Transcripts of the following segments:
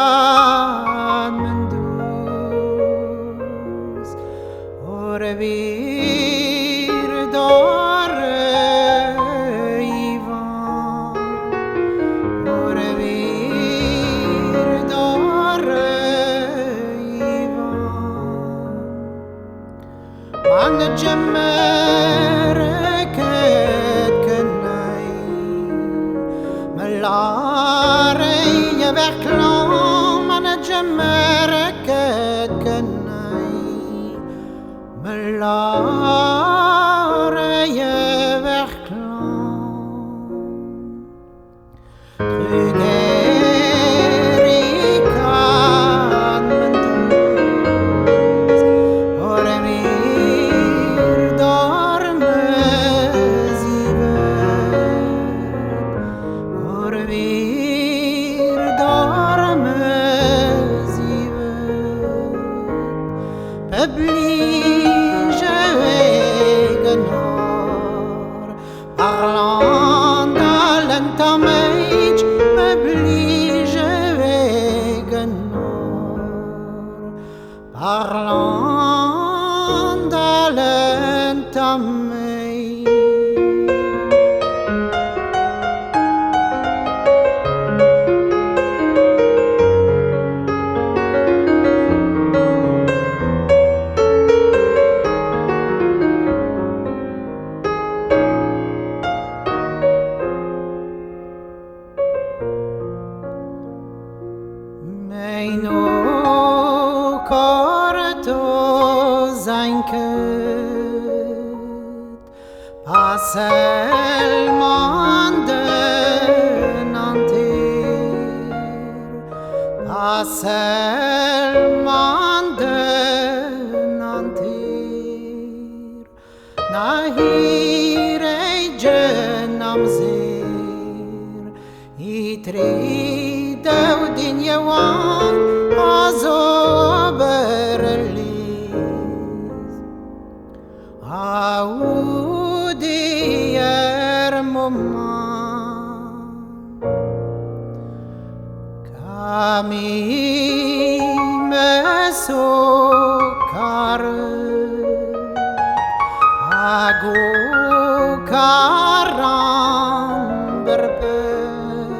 Trygerikan mendus Orvir dore Ivan Orvir dore Ivan Man gemmerket kenai Melare je wegklam Man gemmerket kenai Melare je wegklam Trygerikan mendus Orvir dorme zivet Orvir dorme zivet Peblige wegenor Parlant alentameit Peblige wegenor Parlant alentameit Mein corto zainket Pasel manden antir Pasel manden antir Nahir ejen amzir Itri daudin yawan azoberlis Audi ermoman Kami mesokar Ago karam berpet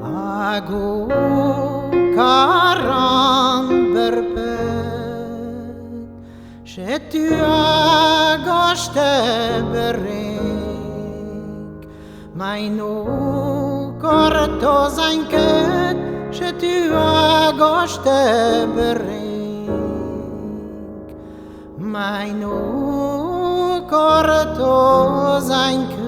Ago karam berpet Shetu agoshte berek Mainu korto zainket Shetu agoshte berek Mainu korto zainket